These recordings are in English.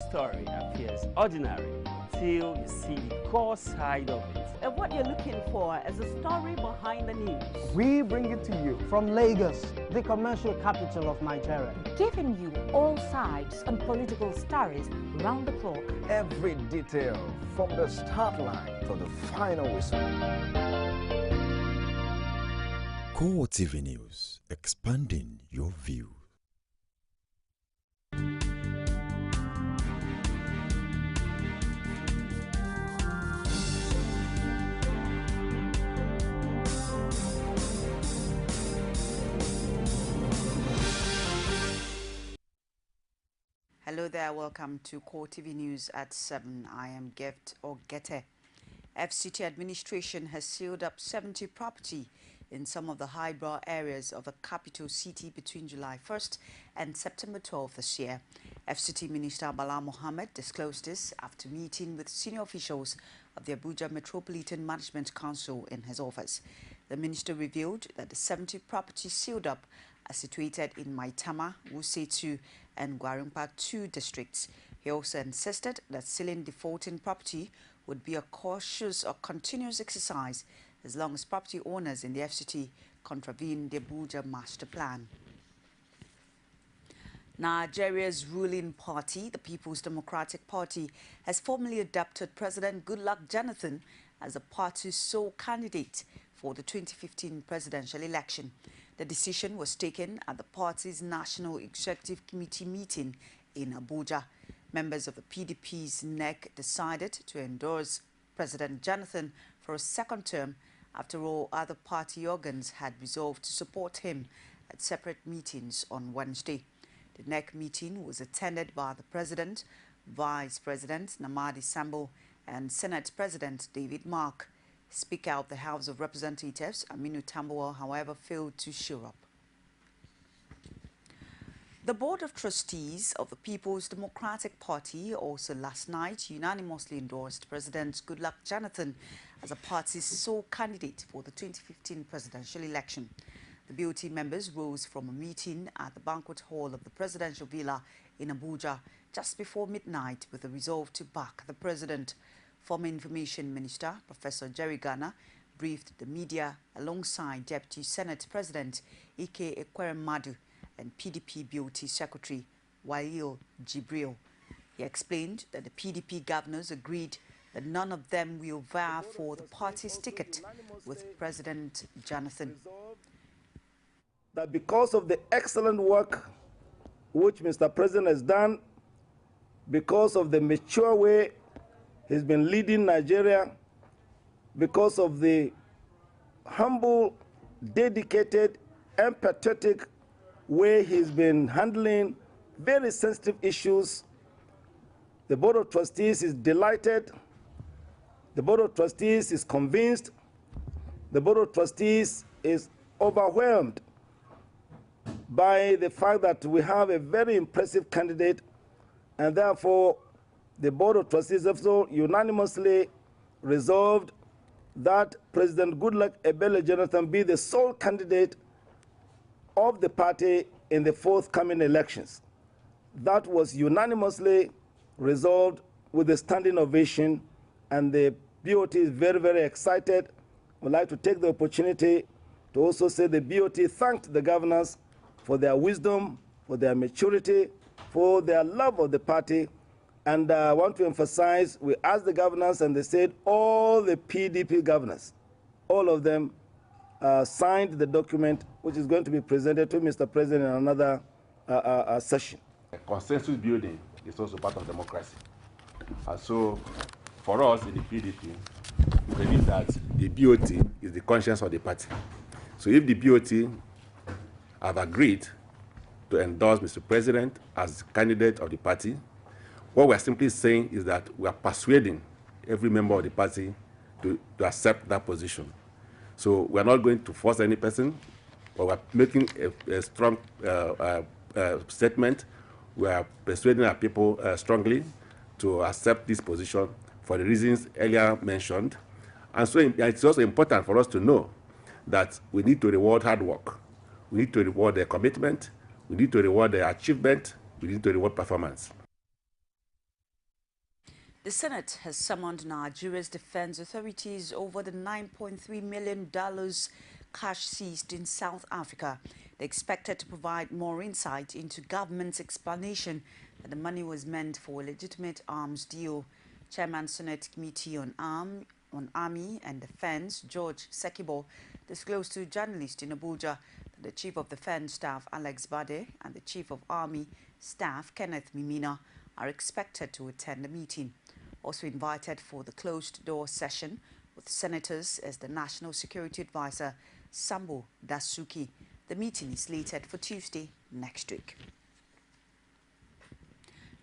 Story appears ordinary till you see the core side of it. And what you're looking for is a story behind the news. We bring it to you from Lagos, the commercial capital of Nigeria. Giving you all sides and political stories round the clock. Every detail from the start line to the final whistle. CoreTV News, expanding your view. Hello there, welcome to CoreTV News at 7. I am Gift Ogete. FCT administration has sealed up 70 property in some of the highbrow areas of the capital city between July 1st and September 12th this year. FCT Minister Bala Mohammed disclosed this after meeting with senior officials of the Abuja Metropolitan Management Council in his office. The minister revealed that the 70 properties sealed up are situated in Maitama, Wuse and Gwarimpa 2 districts. He also insisted that sealing defaulting property would be a cautious or continuous exercise as long as property owners in the FCT contravene the Abuja Master Plan. Nigeria's ruling party, the People's Democratic Party, has formally adopted President Goodluck Jonathan as the party's sole candidate for the 2015 presidential election. The decision was taken at the party's National Executive Committee meeting in Abuja. Members of the PDP's NEC decided to endorse President Jonathan for a second term after all other party organs had resolved to support him at separate meetings on Wednesday. The NEC meeting was attended by the President, Vice President Namadi Sambo and Senate President David Mark. Speaker of the House of Representatives, Aminu Tambuwal, however, failed to show up. The Board of Trustees of the People's Democratic Party also last night unanimously endorsed President Goodluck Jonathan as the party's sole candidate for the 2015 presidential election. The BOT members rose from a meeting at the banquet hall of the presidential villa in Abuja just before midnight with a resolve to back the president. Former Information Minister Professor Jerry Garner briefed the media alongside Deputy Senate President Ike Ekweremadu and PDP BOT Secretary Wail Jibril. He explained that the PDP governors agreed that none of them will vie for the party's ticket with President Jonathan. That because of the excellent work which Mr. President has done, because of the mature way he's been leading Nigeria, because of the humble, dedicated, empathetic way he's been handling very sensitive issues, the Board of Trustees is delighted, the Board of Trustees is convinced, the Board of Trustees is overwhelmed by the fact that we have a very impressive candidate, and therefore the Board of Trustees also unanimously resolved that President Goodluck Ebele Jonathan be the sole candidate of the party in the forthcoming elections. That was unanimously resolved with a standing ovation, and the BOT is very, very excited. I would like to take the opportunity to also say the BOT thanked the governors for their wisdom, for their maturity, for their love of the party. And I want to emphasize, we asked the governors, and they said all the PDP governors, all of them signed the document, which is going to be presented to Mr. President in another session. Consensus building is also part of democracy. And so, for us in the PDP, we believe that the BOT is the conscience of the party. So if the BOT have agreed to endorse Mr. President as candidate of the party, what we're simply saying is that we are persuading every member of the party to accept that position. So we're not going to force any person, but we're making a strong statement. We are persuading our people strongly to accept this position for the reasons earlier mentioned. And so it's also important for us to know that we need to reward hard work. We need to reward their commitment. We need to reward their achievement. We need to reward performance. The Senate has summoned Nigeria's defense authorities over the $9.3 million cash seized in South Africa. They expected to provide more insight into government's explanation that the money was meant for a legitimate arms deal. Chairman Senate Committee on Army and Defense, George Sekibo, disclosed to journalists in Abuja that the Chief of Defense Staff, Alex Bade, and the Chief of Army Staff, Kenneth Mimina, are expected to attend the meeting. Also invited for the closed-door session with senators as the National Security Advisor, Sambo Dasuki. The meeting is slated for Tuesday next week.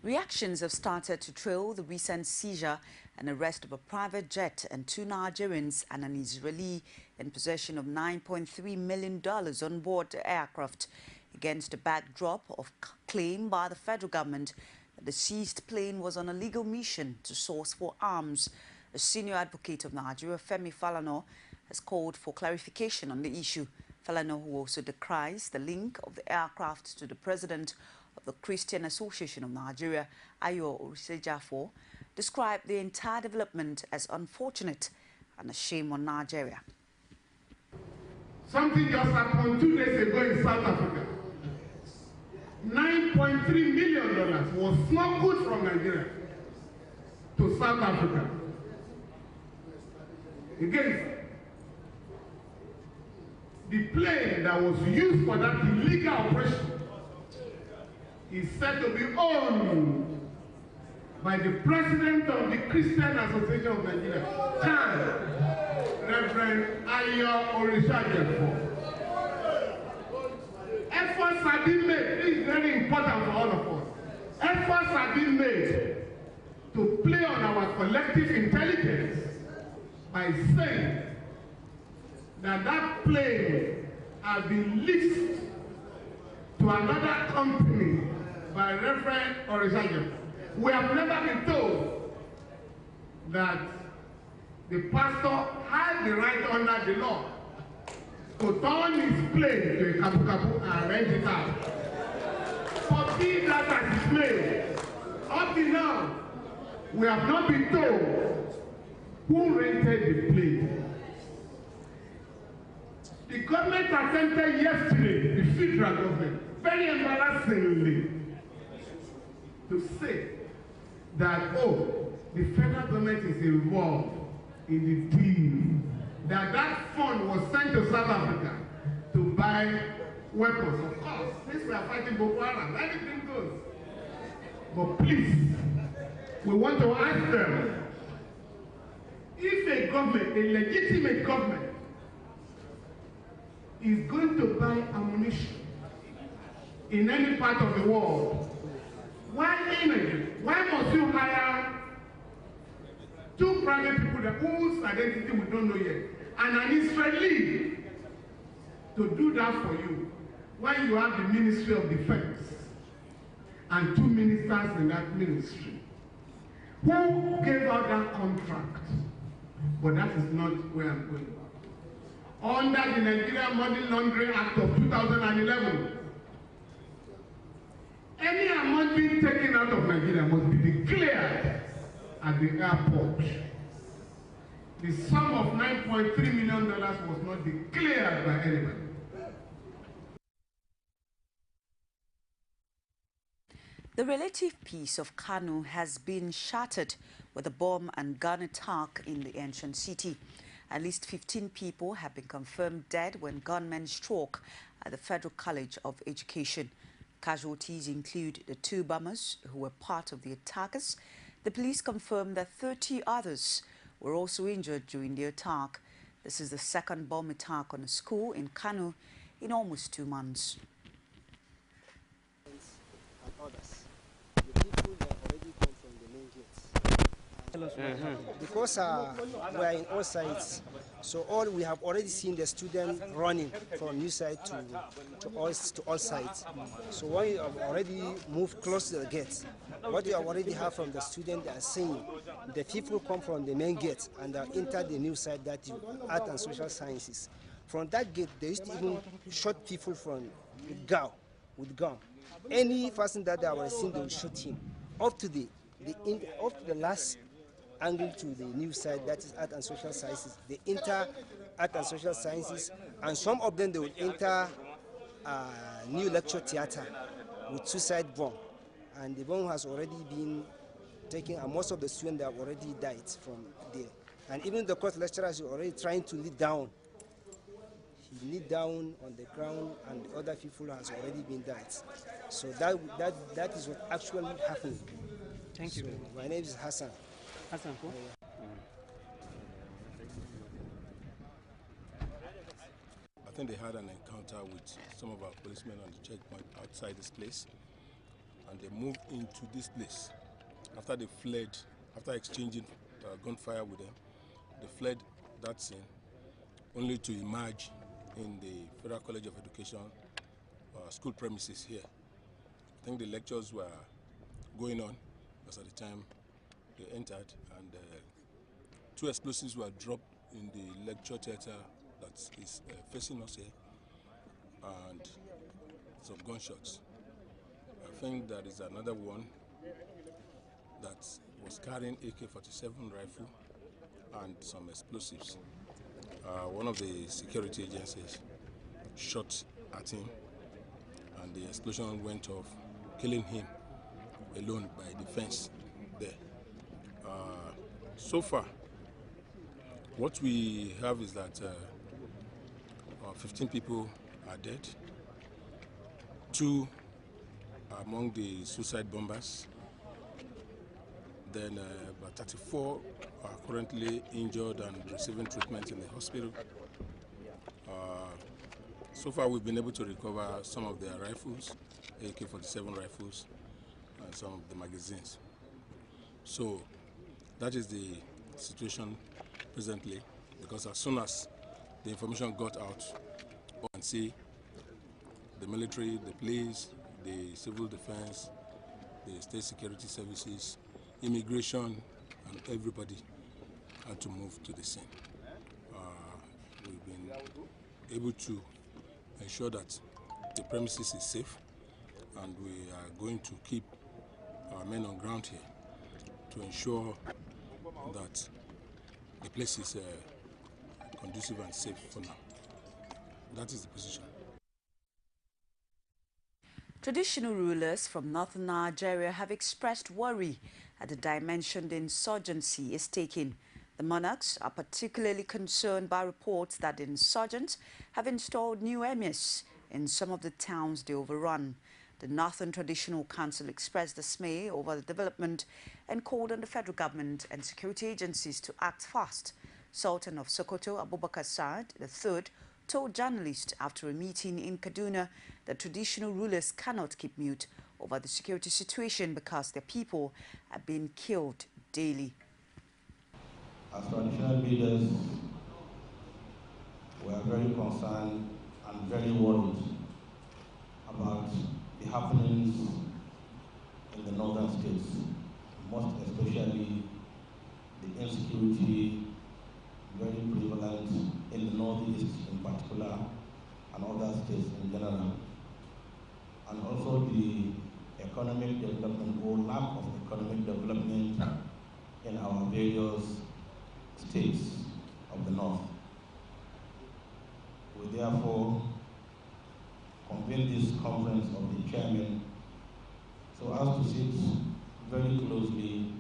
Reactions have started to trail the recent seizure and arrest of a private jet and 2 Nigerians and an Israeli in possession of $9.3 million on board the aircraft, against the backdrop of claim by the federal government that the seized plane was on a legal mission to source for arms. A senior advocate of Nigeria, Femi Falana, has called for clarification on the issue. Falana, who also decries the link of the aircraft to the president of the Christian Association of Nigeria, Ayo Orisejafo, described the entire development as unfortunate and a shame on Nigeria. Something just happened 2 days ago in South Africa. $9.3 million was smuggled from Nigeria to South Africa. Again, the plane that was used for that illegal operation is said to be owned by the president of the Christian Association of Nigeria, Reverend Ayo Orisejafo. Efforts have been made, this is very important for all of us. Efforts have been made to play on our collective intelligence by saying that that plane has been leased to another company by Reverend Orisejafo. We have never been told that the pastor had the right under the law to turn his plane to a kabu-kabu and rent it out. Forbid that as his plane. Up till now, we have not been told who rented the plane. The government attempted yesterday, the federal government, very embarrassingly, to say that, oh, the federal government is involved in the deal, that that fund was sent to South Africa to buy weapons. Of course, since we are fighting Boko Haram, everything goes. But please, we want to ask them, if a government, a legitimate government, is going to buy ammunition in any part of the world, why in Nigeria? Why must you hire 2 private people whose identity we don't know yet, and an Israeli to do that for you, when you have the Ministry of Defense and 2 ministers in that ministry? Who gave out that contract? But that is not where I'm going. Under the Nigerian Money Laundering Act of 2011, any amount being taken out of Nigeria must be declared at the airport. The sum of $9.3 million was not declared by anybody. The relative peace of Kano has been shattered with a bomb and gun attack in the ancient city. At least 15 people have been confirmed dead when gunmen struck at the Federal College of Education. Casualties include the 2 bombers who were part of the attackers. The police confirmed that 30 others were also injured during the attack. This is the second bomb attack on a school in Kano in almost 2 months. And others, the people that already come from the main gates. Because we are in all sides, so we have already seen the students running from new side to all sides. So when you have already moved close to the gates, what you already have from the students are saying, the people come from the main gate and enter the new side, that is art and social sciences. From that gate, they used to even shoot people from with gun. Any person that they were seen, they would shoot him. Up to the last angle to the new side, that is art and social sciences. They enter art and social sciences, and some of them they will enter new lecture theater with suicide bomb. And the bomb has already been taken, and most of the students have already died from there. And even the course lecturer is already trying to lead down. He lead down on the ground, and the other people has already been died. So that is what actually happened. Thank you. So my name is Hassan. Hassan, cool. I think they had an encounter with some of our policemen on the checkpoint outside this place, and they moved into this place. After they fled, after exchanging gunfire with them, they fled that scene, only to emerge in the Federal College of Education school premises here. I think the lectures were going on, because at the time they entered, and 2 explosives were dropped in the lecture theater that is facing us here, and some gunshots. I think there is another one that was carrying AK-47 rifle and some explosives. One of the security agencies shot at him, and the explosion went off, killing him alone by the fence there. So far, what we have is that 15 people are dead. 2 are among the suicide bombers. Then about 34 are currently injured and receiving treatment in the hospital. So far, we've been able to recover some of their rifles, AK-47 rifles, and some of the magazines. So that is the situation presently, because as soon as the information got out, you can see the military, the police, the civil defense, the state security services, immigration, and everybody had to move to the scene. We've been able to ensure that the premises is safe, and we are going to keep our men on ground here to ensure that the place is conducive and safe for now. That is the position. Traditional rulers from northern Nigeria have expressed worry at the dimension the insurgency is taking. The monarchs are particularly concerned by reports that the insurgents have installed new emirs in some of the towns they overrun. The Northern Traditional Council expressed dismay over the development and called on the federal government and security agencies to act fast. Sultan of Sokoto, Abubakar Saad III, told journalists after a meeting in Kaduna that traditional rulers cannot keep mute over the security situation because their people are being killed daily. As traditional leaders, we are very concerned and very worried about the happenings in the northern states, most especially the insecurity very prevalent in the northeast in particular, and other states in general, and also the economic development or lack of economic development in our various states of the north. We therefore convene this conference of the chairman so as to sit very closely,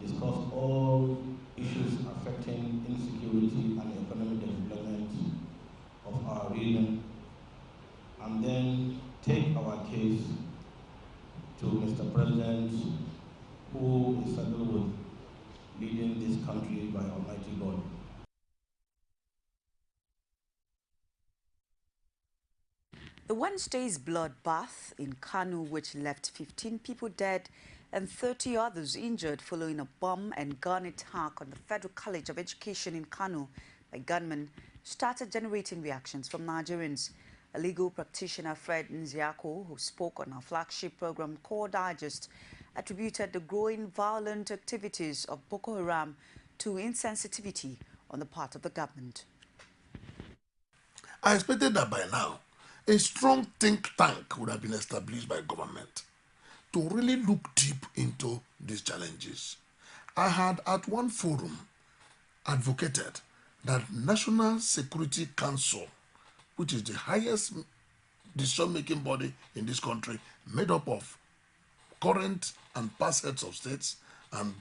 discuss all issues affecting insecurity and economic development of our region, and then take our case to Mr. President, who is saddled with leading this country by Almighty God. The Wednesday's bloodbath in Kano, which left 15 people dead and 30 others injured following a bomb and gun attack on the Federal College of Education in Kano by gunmen, started generating reactions from Nigerians. A legal practitioner, Fred Nziako, who spoke on our flagship program Core Digest, attributed the growing violent activities of Boko Haram to insensitivity on the part of the government. I expected that by now, a strong think tank would have been established by government to really look deep into these challenges I had at one forum advocated that National Security Council, which is the highest decision-making body in this country, made up of current and past heads of states and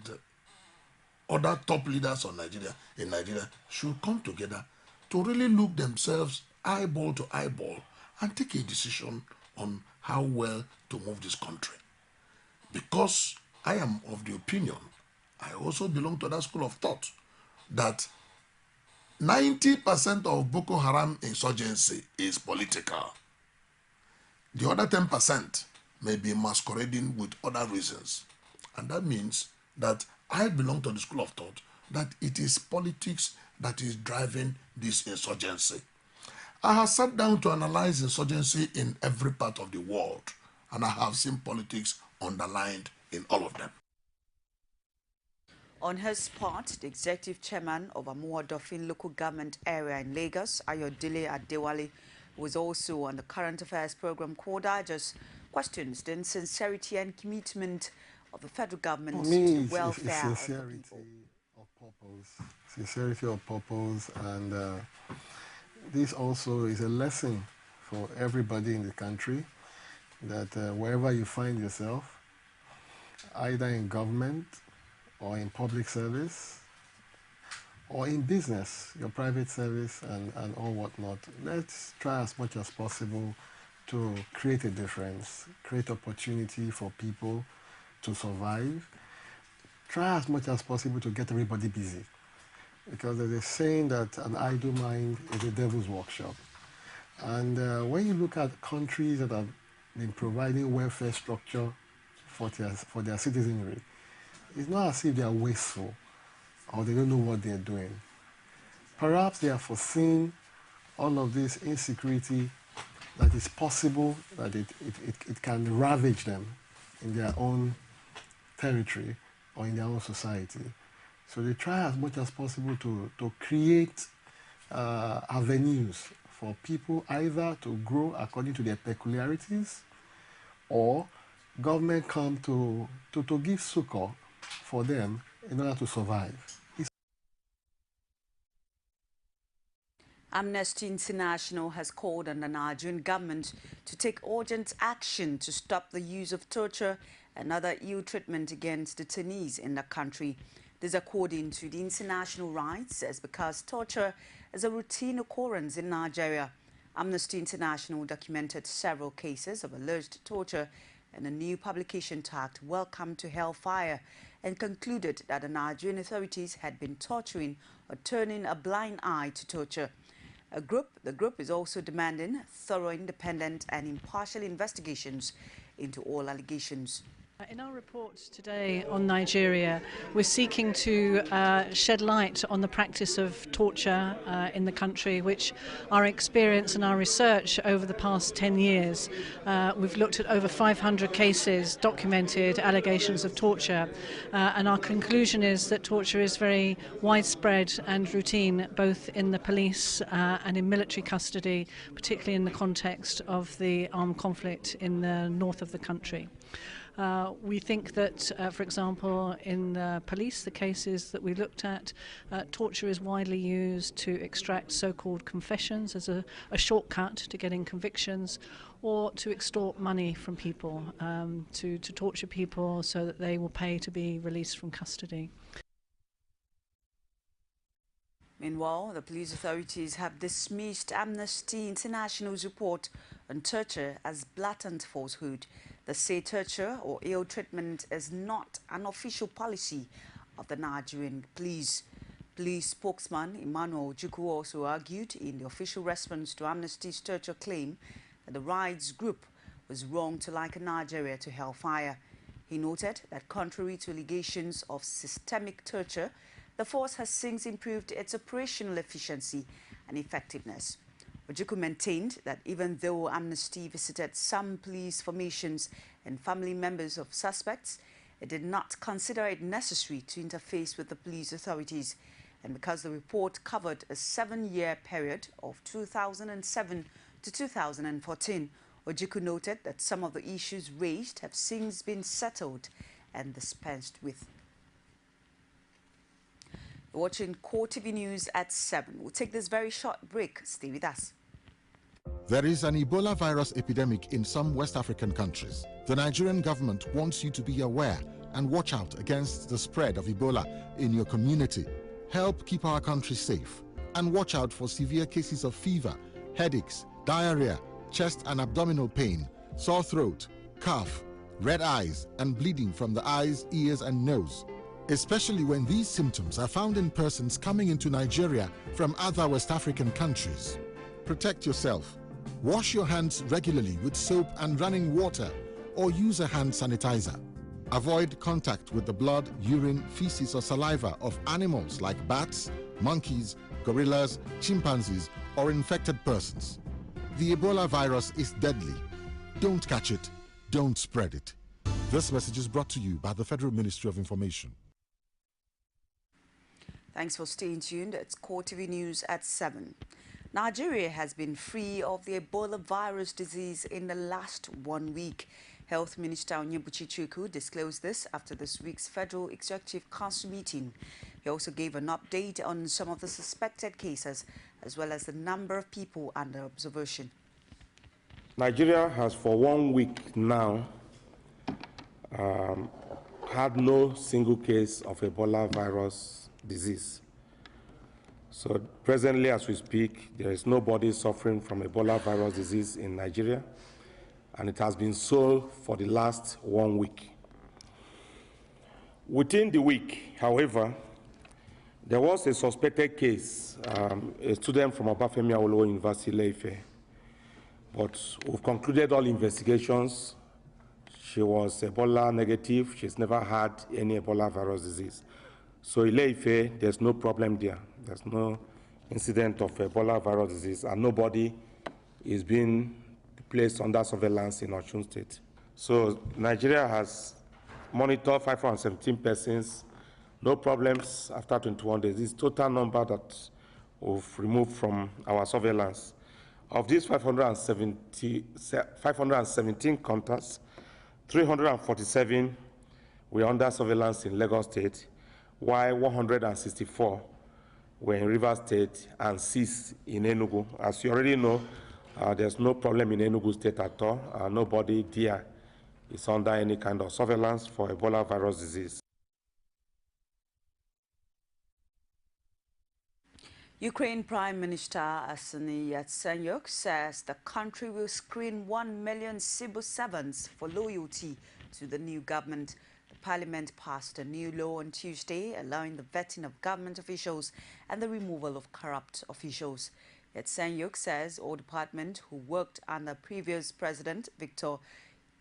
other top leaders of Nigeria in Nigeria, should come together to really look themselves eyeball to eyeball and take a decision on how well to move this country. Because I am of the opinion, I also belong to that school of thought, that 90% of Boko Haram insurgency is political. The other 10% may be masquerading with other reasons. And that means that I belong to the school of thought that it is politics that is driving this insurgency. I have sat down to analyze insurgency in every part of the world, and I have seen politics underlined in all of them. On his part, the executive chairman of Amuwa-Dofin local government area in Lagos, Ayodele Adewale, who was also on the current affairs program Cordages, questions the sincerity and commitment of the federal government to the welfare of the people. Sincerity of purpose, and this also is a lesson for everybody in the country, that wherever you find yourself, either in government or in public service or in business, your private service and all whatnot, let's try as much as possible to create a difference, create opportunity for people to survive. Try as much as possible to get everybody busy, because there's a saying that an idle mind is a devil's workshop. And when you look at countries that have been providing welfare structure for their citizenry, it's not as if they are wasteful or they don't know what they're doing. Perhaps they have foreseen all of this insecurity, that it's possible that it can ravage them in their own territory or in their own society. So they try as much as possible to create avenues for people either to grow according to their peculiarities, or government come to give succor for them in order to survive. Amnesty International has called on the Nigerian government to take urgent action to stop the use of torture and other ill treatment against detainees in the country. This, according to the international rights, is because torture is a routine occurrence in Nigeria. Amnesty International documented several cases of alleged torture in a new publication tagged "Welcome to Hellfire," and concluded that the Nigerian authorities had been torturing or turning a blind eye to torture. The group is also demanding thorough, independent and impartial investigations into all allegations. In our report today on Nigeria, we're seeking to shed light on the practice of torture in the country, which our experience and our research over the past 10 years, we've looked at over 500 cases, documented allegations of torture, and our conclusion is that torture is very widespread and routine, both in the police and in military custody, particularly in the context of the armed conflict in the north of the country. We think that, for example, in the police, the cases that we looked at, torture is widely used to extract so-called confessions as a shortcut to getting convictions, or to extort money from people, to torture people so that they will pay to be released from custody. Meanwhile, the police authorities have dismissed Amnesty International's report on torture as blatant falsehood. They say torture or ill treatment is not an official policy of the Nigerian police. Police spokesman Emmanuel Ojukwu also argued in the official response to Amnesty's torture claim that the rights group was wrong to liken Nigeria to hellfire. He noted that contrary to allegations of systemic torture, the force has since improved its operational efficiency and effectiveness. Ojukwu maintained that even though Amnesty visited some police formations and family members of suspects, it did not consider it necessary to interface with the police authorities. And because the report covered a 7-year period of 2007 to 2014, Ojukwu noted that some of the issues raised have since been settled and dispensed with. You're watching CoreTV News at 7. We'll take this very short break. Stay with us. There is an Ebola virus epidemic in some West African countries. The Nigerian government wants you to be aware and watch out against the spread of Ebola in your community. Help keep our country safe and watch out for severe cases of fever, headaches, diarrhea, chest and abdominal pain, sore throat, cough, red eyes, and bleeding from the eyes, ears, and nose, especially when these symptoms are found in persons coming into Nigeria from other West African countries. Protect yourself. Wash your hands regularly with soap and running water, or use a hand sanitizer. Avoid contact with the blood, urine, feces, or saliva of animals like bats, monkeys, gorillas, chimpanzees, or infected persons. The Ebola virus is deadly. Don't catch it. Don't spread it. This message is brought to you by the Federal Ministry of Information. Thanks for staying tuned. It's CoreTV News at 7. Nigeria has been free of the Ebola virus disease in the last 1 week. Health Minister Onyebuchi Chukwu disclosed this after this week's Federal Executive Council meeting. He also gave an update on some of the suspected cases, as well as the number of people under observation. Nigeria has for 1 week now had no single case of Ebola virus disease. So presently, as we speak, there is nobody suffering from Ebola virus disease in Nigeria, and it has been so for the last 1 week. Within the week, however, there was a suspected case, a student from Obafemi Awolowo University, Ile-Ife, but we've concluded all investigations. She was Ebola negative. She's never had any Ebola virus disease. So Ile-Ife, there's no problem there. There's no incident of Ebola virus disease, and nobody is being placed under surveillance in Osun State. So Nigeria has monitored 517 persons, no problems after 21 days. This is total number that we've removed from our surveillance. Of these 517 contacts, 347 were under surveillance in Lagos State, while 164 were in Rivers State and 6 in Enugu. As you already know, there's no problem in Enugu State at all. Nobody there is under any kind of surveillance for Ebola virus disease. Ukraine Prime Minister Arseniy Yatsenyuk says the country will screen 1 million civil servants for loyalty to the new government. The parliament passed a new law on Tuesday allowing the vetting of government officials and the removal of corrupt officials. Yatsenyuk says all departments who worked under previous President Viktor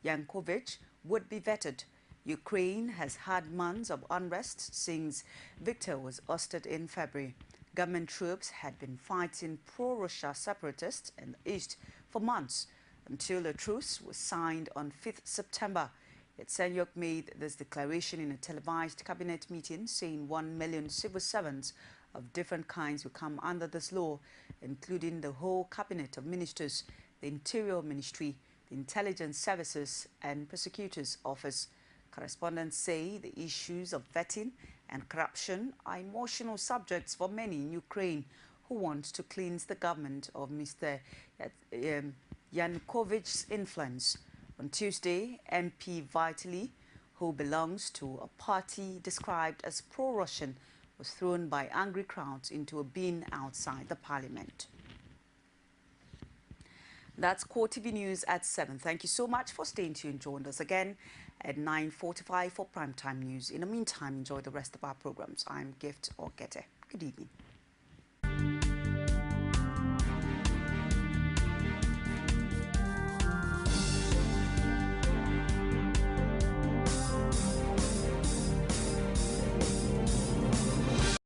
Yanukovych would be vetted. Ukraine has had months of unrest since Viktor was ousted in February. Government troops had been fighting pro-Russia separatists in the east for months until a truce was signed on 5th September. Yatsenyuk made this declaration in a televised cabinet meeting, saying 1 million civil servants of different kinds will come under this law, including the whole cabinet of ministers, the Interior Ministry, the Intelligence Services and Prosecutor's Office. Correspondents say the issues of vetting and corruption are emotional subjects for many in Ukraine who want to cleanse the government of Mr. Yanukovych's influence. On Tuesday, MP Vitali, who belongs to a party described as pro-Russian, was thrown by angry crowds into a bin outside the parliament. That's CoreTV News at 7. Thank you so much for staying tuned. Join us again at 9:45 for primetime news. In the meantime, enjoy the rest of our programs. I'm Gift Ogete. Good evening.